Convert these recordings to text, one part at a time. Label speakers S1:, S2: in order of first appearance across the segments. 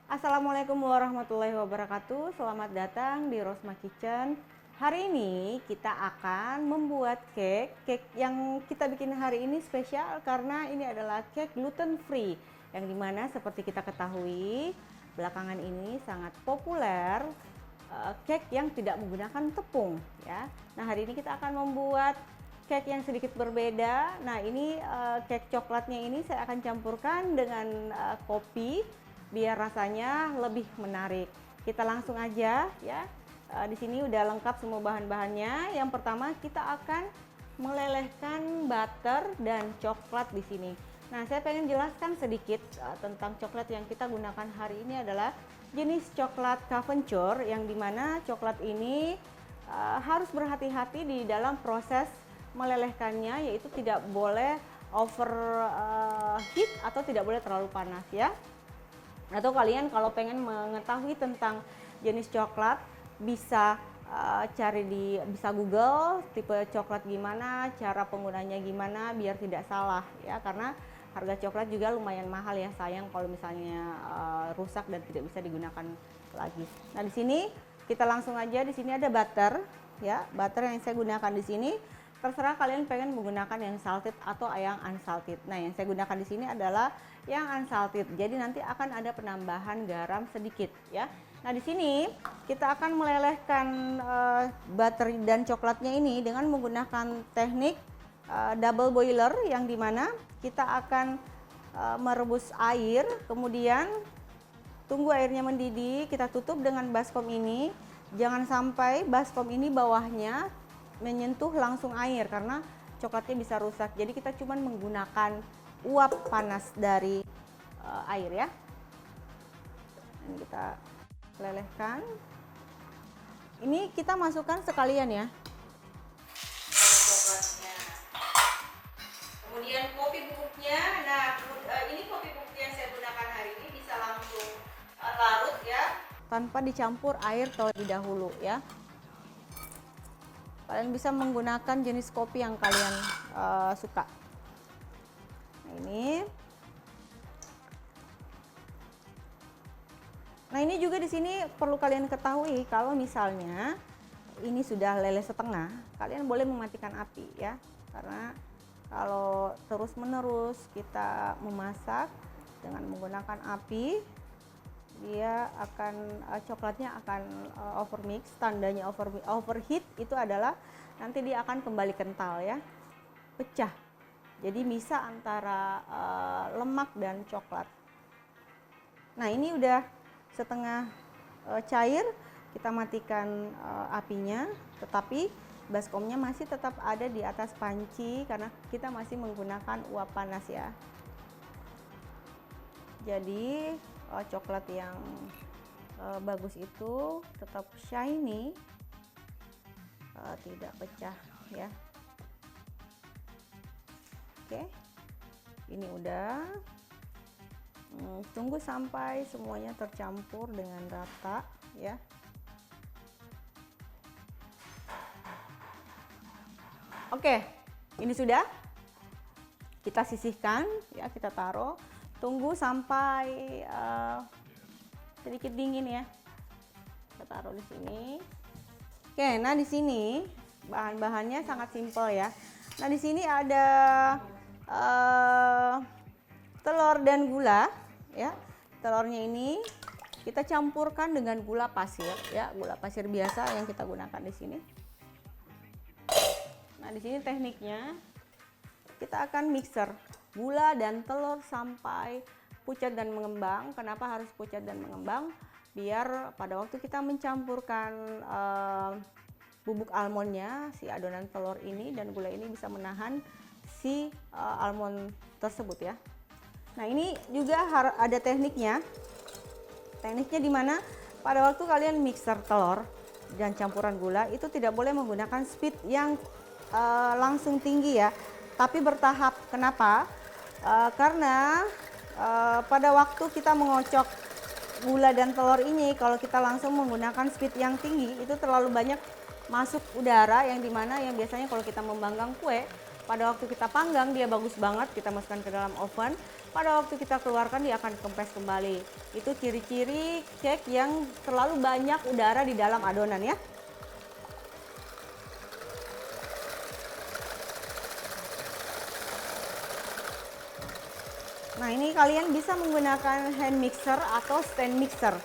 S1: Assalamualaikum warahmatullahi wabarakatuh. Selamat datang di Rosma Kitchen. Hari ini kita akan membuat cake. Cake yang kita bikin hari ini spesial karena ini adalah cake gluten free. Yang dimana seperti kita ketahui belakangan ini sangat populer cake yang tidak menggunakan tepung ya. Nah, hari ini kita akan membuat cake yang sedikit berbeda. Nah, ini cake coklatnya ini saya akan campurkan dengan kopi biar rasanya lebih menarik. Kita langsung aja ya. Di sini udah lengkap semua bahan-bahannya. Yang pertama kita akan melelehkan butter dan coklat di sini. Nah, saya pengen jelaskan sedikit tentang coklat yang kita gunakan hari ini adalah jenis coklat Caventure, yang dimana coklat ini harus berhati-hati di dalam proses melelehkannya, yaitu tidak boleh over heat atau tidak boleh terlalu panas ya. Atau kalian kalau pengen mengetahui tentang jenis coklat bisa bisa Google tipe coklat gimana, cara penggunanya gimana biar tidak salah ya, karena harga coklat juga lumayan mahal ya, sayang kalau misalnya rusak dan tidak bisa digunakan lagi. Nah, di sini kita langsung aja, di sini ada butter ya, butter yang saya gunakan di sini. Terserah kalian pengen menggunakan yang salted atau yang unsalted. Nah, yang saya gunakan di sini adalah yang unsalted. Jadi nanti akan ada penambahan garam sedikit ya. Nah, di sini kita akan melelehkan butter dan coklatnya ini dengan menggunakan teknik double boiler, yang dimana kita akan merebus air, kemudian tunggu airnya mendidih, kita tutup dengan baskom ini. Jangan sampai baskom ini bawahnya menyentuh langsung air karena coklatnya bisa rusak. Jadi kita cuma menggunakan uap panas dari air ya. Ini kita lelehkan. Ini kita masukkan sekalian ya coklatnya. Kemudian kopi bubuknya. Nah, ini kopi bubuk yang saya gunakan hari ini bisa langsung larut ya, tanpa dicampur air terlebih dahulu ya. Kalian bisa menggunakan jenis kopi yang kalian suka. Nah, ini juga di sini perlu kalian ketahui, kalau misalnya ini sudah leleh setengah, kalian boleh mematikan api ya. Karena kalau terus-menerus kita memasak dengan menggunakan api, dia akan coklatnya akan overmix. Tandanya overheat itu adalah nanti dia akan kembali kental ya, pecah. Jadi bisa antara lemak dan coklat. Nah, ini udah setengah cair, kita matikan apinya, tetapi baskomnya masih tetap ada di atas panci karena kita masih menggunakan uap panas ya. Jadi coklat yang bagus itu tetap shiny, tidak pecah ya. Oke, ini udah. Tunggu sampai semuanya tercampur dengan rata ya. Oke, ini sudah. Kita sisihkan ya, kita taruh. Tunggu sampai sedikit dingin ya. Kita taruh di sini. Oke, nah di sini bahan-bahannya sangat simpel ya. Nah, di sini ada telur dan gula ya. Telurnya ini kita campurkan dengan gula pasir ya, gula pasir biasa yang kita gunakan di sini. Nah, di sini tekniknya kita akan mixer gula dan telur sampai pucat dan mengembang. Kenapa harus pucat dan mengembang? Biar pada waktu kita mencampurkan bubuk almondnya, si adonan telur ini dan gula ini bisa menahan si almond tersebut ya. Nah, ini juga ada tekniknya. Tekniknya di mana pada waktu kalian mixer telur dan campuran gula itu tidak boleh menggunakan speed yang langsung tinggi ya, tapi bertahap. Kenapa? Karena pada waktu kita mengocok gula dan telur ini, kalau kita langsung menggunakan speed yang tinggi itu terlalu banyak masuk udara, yang dimana yang biasanya kalau kita memanggang kue pada waktu kita panggang dia bagus banget, kita masukkan ke dalam oven, pada waktu kita keluarkan dia akan kempes kembali. Itu ciri-ciri cake yang terlalu banyak udara di dalam adonan ya. Nah, ini kalian bisa menggunakan hand mixer atau stand mixer.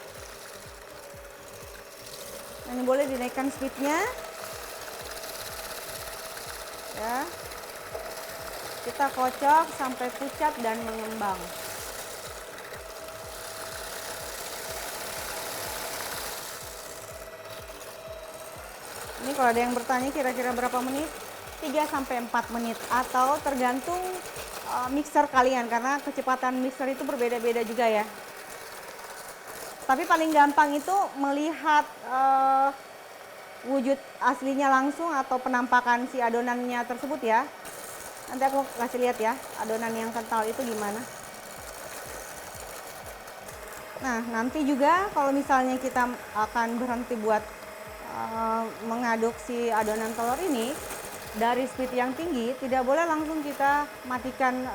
S1: Nah, ini boleh dinaikkan speednya. Ya. Kita kocok sampai pucat dan mengembang. Ini kalau ada yang bertanya kira-kira berapa menit? 3 sampai 4 menit atau tergantung mixer kalian karena kecepatan mixer itu berbeda-beda juga ya. Tapi paling gampang itu melihat wujud aslinya langsung atau penampakan si adonannya tersebut ya. Nanti aku kasih lihat ya adonan yang kental itu gimana. Nah, nanti juga kalau misalnya kita akan berhenti buat mengaduk si adonan telur ini dari speed yang tinggi, tidak boleh langsung kita matikan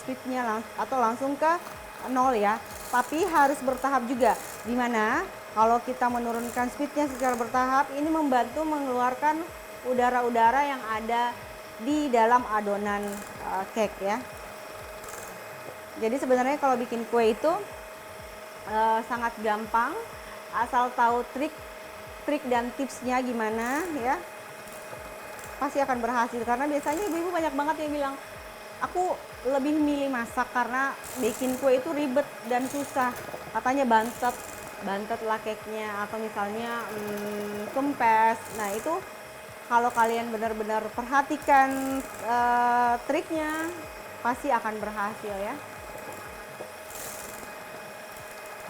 S1: speednya atau langsung ke 0 ya, tapi harus bertahap juga, dimana kalau kita menurunkan speednya secara bertahap ini membantu mengeluarkan udara-udara yang ada di dalam adonan cake ya. Jadi sebenarnya kalau bikin kue itu sangat gampang, asal tahu trik dan tipsnya gimana ya, pasti akan berhasil. Karena biasanya ibu-ibu banyak banget yang bilang, aku lebih milih masak karena bikin kue itu ribet dan susah, katanya bantet lah cake-nya, atau misalnya kempes. Nah itu kalau kalian benar-benar perhatikan triknya, pasti akan berhasil ya.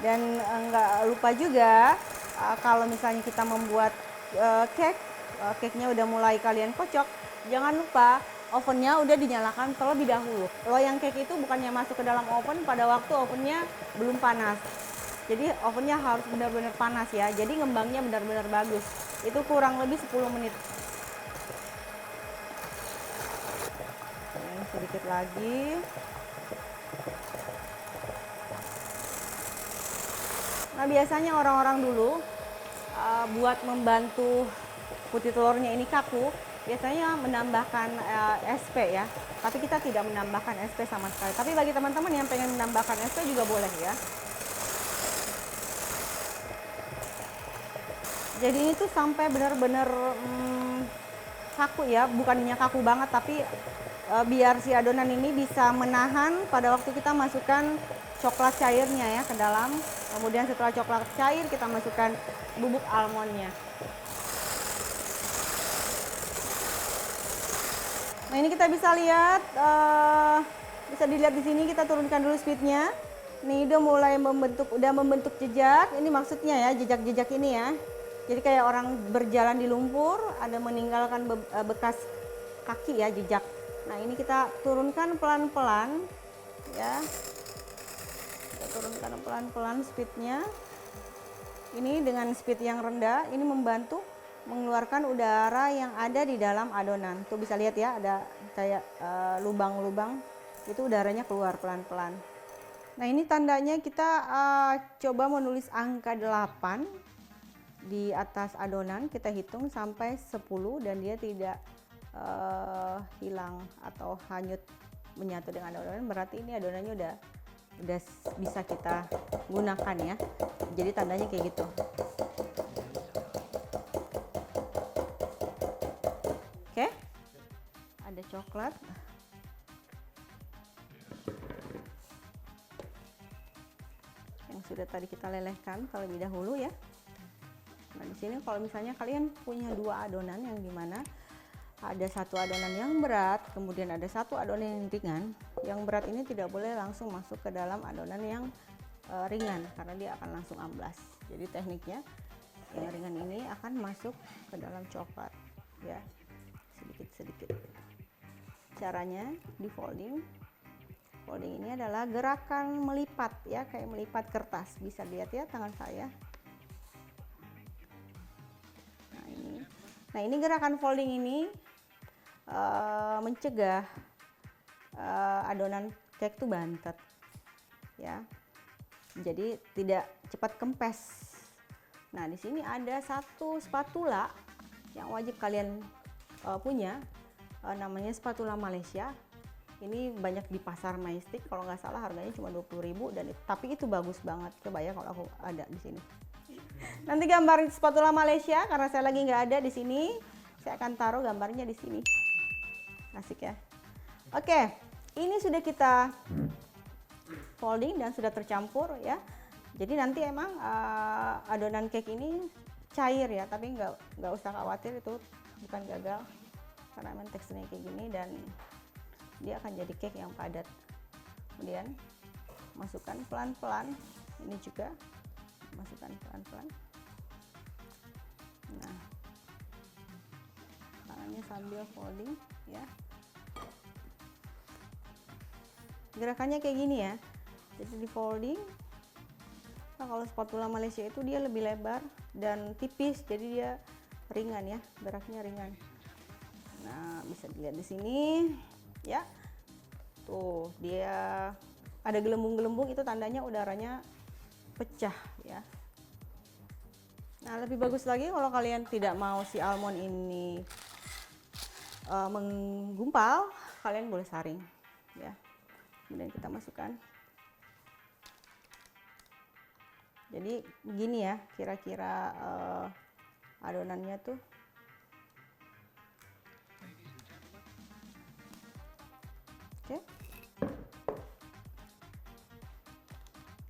S1: Dan nggak lupa juga kalau misalnya kita membuat cake-nya udah mulai kalian kocok, jangan lupa ovennya udah dinyalakan terlebih dahulu. Loyang cake itu bukannya masuk ke dalam oven pada waktu ovennya belum panas. Jadi ovennya harus benar-benar panas ya. Jadi ngembangnya benar-benar bagus. Itu kurang lebih 10 menit. Sedikit lagi. Nah, biasanya orang-orang dulu buat membantu putih telurnya ini kaku, biasanya menambahkan SP ya. Tapi kita tidak menambahkan SP sama sekali. Tapi bagi teman-teman yang pengen menambahkan SP juga boleh ya. Jadi ini tuh sampai benar-benar kaku ya, bukannya kaku banget, tapi biar si adonan ini bisa menahan pada waktu kita masukkan coklat cairnya ya ke dalam. Kemudian setelah coklat cair kita masukkan bubuk almondnya. Nah ini kita bisa lihat, bisa dilihat di sini, kita turunkan dulu speednya. Nih udah mulai membentuk jejak. Ini maksudnya ya, jejak-jejak ini ya. Jadi kayak orang berjalan di lumpur, ada meninggalkan bekas kaki ya, jejak. Nah ini kita turunkan pelan-pelan ya. Kita turunkan pelan-pelan speednya. Ini dengan speed yang rendah, ini membantu mengeluarkan udara yang ada di dalam adonan. Tuh bisa lihat ya, ada kayak lubang-lubang, itu udaranya keluar pelan-pelan. Nah ini tandanya kita coba menulis angka 8 di atas adonan, kita hitung sampai 10 dan dia tidak hilang atau hanyut menyatu dengan adonan, berarti ini adonannya udah bisa kita gunakan ya. Jadi tandanya kayak gitu. Oke, ada coklat. Yang sudah tadi kita lelehkan terlebih dahulu ya. Nah di sini kalau misalnya kalian punya dua adonan yang dimana ada satu adonan yang berat, kemudian ada satu adonan yang ringan. Yang berat ini tidak boleh langsung masuk ke dalam adonan yang ringan karena dia akan langsung amblas. Jadi tekniknya yang ringan ini akan masuk ke dalam coklat ya, sedikit-sedikit. Caranya di folding. Folding ini adalah gerakan melipat ya, kayak melipat kertas. Bisa lihat ya tangan saya. Nah ini gerakan folding ini mencegah adonan cake itu bantet. jadi tidak cepat kempes. Nah, di sini ada satu spatula yang wajib kalian punya, namanya spatula Malaysia. Ini banyak di pasar Majestic, kalau nggak salah harganya cuma 20.000 dan tapi itu bagus banget. Kebayang kalau aku ada di sini. Nanti gambar spatula Malaysia karena saya lagi nggak ada di sini, saya akan taruh gambarnya di sini. Asik ya. Oke, ini sudah kita folding dan sudah tercampur ya. Jadi nanti emang adonan cake ini cair ya, tapi nggak usah khawatir, itu bukan gagal karena emang teksturnya kayak gini dan dia akan jadi cake yang padat. Kemudian masukkan pelan-pelan, ini juga masukkan pelan-pelan. Nah, tangannya sambil folding ya. Gerakannya kayak gini ya, jadi di folding. Nah, kalau spatula Malaysia itu dia lebih lebar dan tipis, jadi dia ringan ya, geraknya ringan. Nah, bisa dilihat di sini ya, tuh dia ada gelembung-gelembung, itu tandanya udaranya pecah ya. Nah, lebih bagus lagi kalau kalian tidak mau si almond ini menggumpal, kalian boleh saring ya. Kemudian kita masukkan. Jadi begini ya kira-kira adonannya tuh. Oke.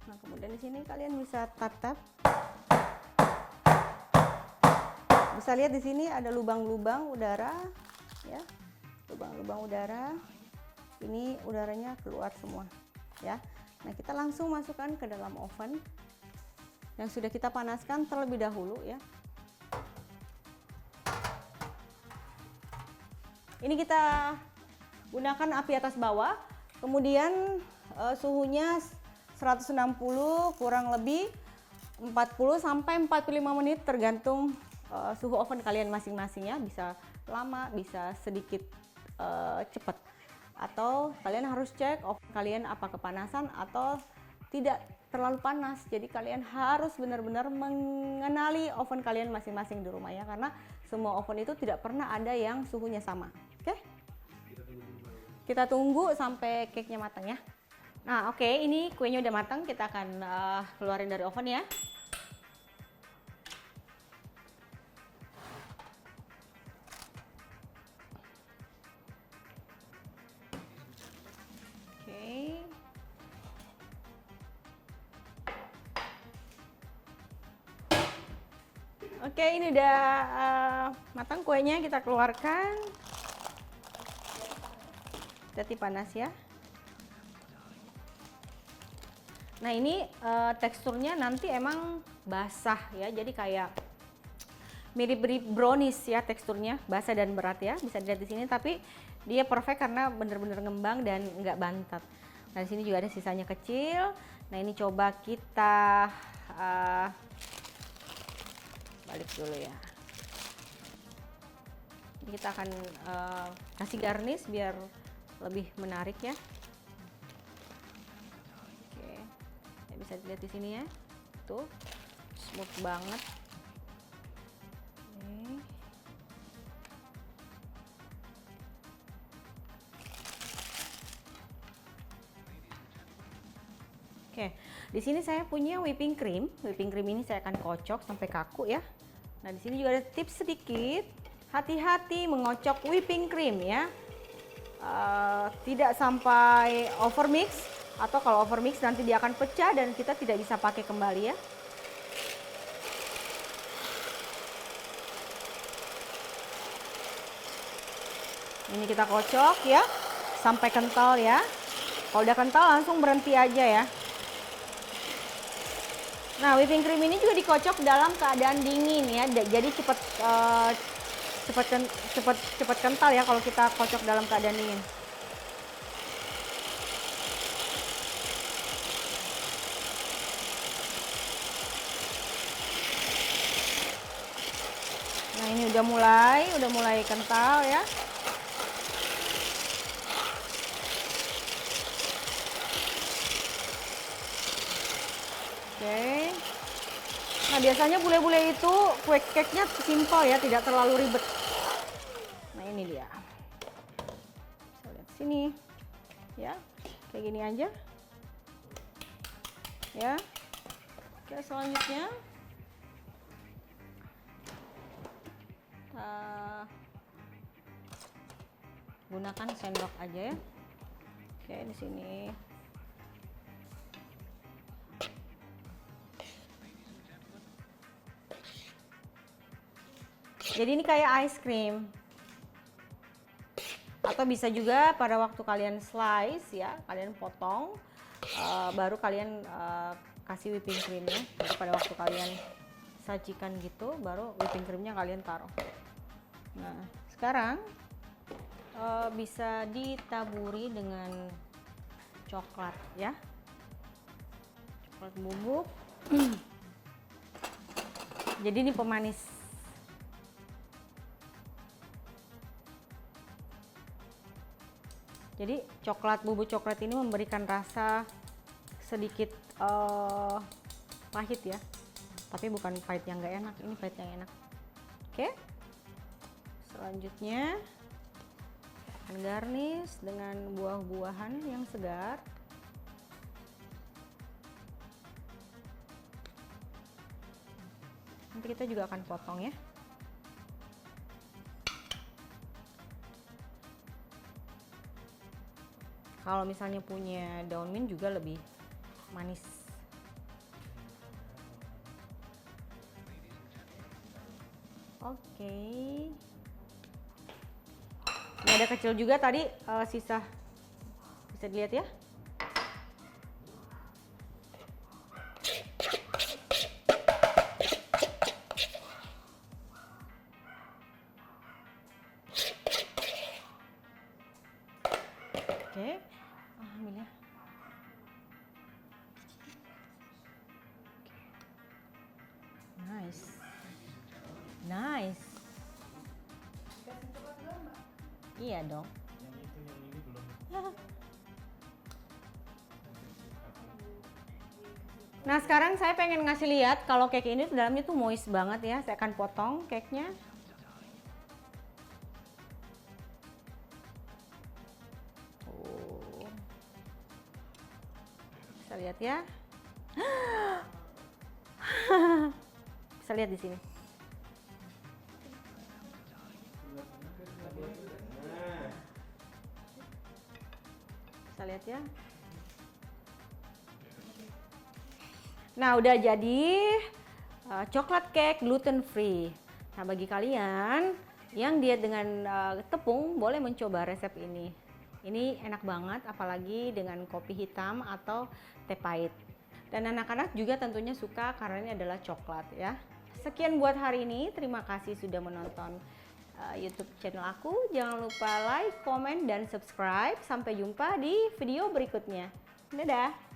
S1: Nah, kemudian di sini kalian bisa tap-tap. Bisa lihat di sini ada lubang-lubang udara ya. Lubang-lubang udara. Ini udaranya keluar semua ya. Nah, kita langsung masukkan ke dalam oven yang sudah kita panaskan terlebih dahulu ya. Ini kita gunakan api atas bawah, kemudian suhunya 160 kurang lebih 40 sampai 45 menit tergantung suhu oven kalian masing-masing ya, bisa lama, bisa sedikit cepat. Atau kalian harus cek oven kalian apa kepanasan atau tidak terlalu panas. Jadi kalian harus benar-benar mengenali oven kalian masing-masing di rumah ya, karena semua oven itu tidak pernah ada yang suhunya sama. Oke? Kita tunggu sampai cake-nya matang ya. Nah, oke, ini kuenya udah matang, kita akan keluarin dari oven ya. Oke, ini udah matang kuenya, kita keluarkan. Hati panas ya. Nah, ini teksturnya nanti emang basah ya, jadi kayak mirip-mirip brownies ya teksturnya, basah dan berat ya, bisa dilihat di sini. Tapi dia perfect karena bener-bener ngembang dan nggak bantat. Nah, di sini juga ada sisanya kecil. Nah, ini coba kita balik dulu ya. Jadi kita akan kasih garnish biar lebih menarik ya. Oke, ya, bisa dilihat di sini ya, tuh smooth banget. Oke, di sini saya punya whipping cream. Whipping cream ini saya akan kocok sampai kaku ya. Nah, di sini juga ada tips sedikit. Hati-hati mengocok whipping cream ya. Tidak sampai overmix, atau kalau overmix nanti dia akan pecah dan kita tidak bisa pakai kembali ya. Ini kita kocok ya sampai kental ya. Kalau udah kental langsung berhenti aja ya. Nah, whipping cream ini juga dikocok dalam keadaan dingin ya, jadi cepat kental ya kalau kita kocok dalam keadaan dingin. Nah, ini udah mulai kental ya. biasanya bule-bule itu kue cake-nya simple ya, tidak terlalu ribet. Nah ini dia. Bisa lihat sini, ya, kayak gini aja. Ya, oke selanjutnya gunakan sendok aja ya. Oke di sini. Jadi ini kayak ice cream. Atau bisa juga pada waktu kalian slice ya, kalian potong, baru kalian kasih whipping creamnya. Jadi pada waktu kalian sajikan gitu, baru whipping creamnya kalian taruh. Nah sekarang bisa ditaburi dengan coklat ya, coklat bubuk. Jadi ini pemanis. Jadi coklat, bubuk coklat ini memberikan rasa sedikit pahit ya, tapi bukan pahit yang nggak enak, ini pahit yang enak. Oke, selanjutnya akan garnish dengan buah-buahan yang segar. Nanti kita juga akan potong ya. Kalau misalnya punya daun mint juga lebih manis. Oke. Ini ada kecil juga tadi sisa. Bisa dilihat ya. Oke. Alhamdulillah. Nice. Nice. Iya dong.
S2: Yang ini belum.
S1: Nah sekarang saya pengen ngasih lihat kalau cake ini dalamnya tuh moist banget ya. Saya akan potong cake-nya. Bisa lihat ya. Bisa lihat di sini. Bisa lihat ya. Nah udah jadi coklat cake gluten free. Nah bagi kalian yang diet dengan tepung boleh mencoba resep ini. Ini enak banget apalagi dengan kopi hitam atau teh pahit. Dan anak-anak juga tentunya suka karena ini adalah coklat ya. Sekian buat hari ini, terima kasih sudah menonton YouTube channel aku. Jangan lupa like, komen, dan subscribe. Sampai jumpa di video berikutnya. Dadah!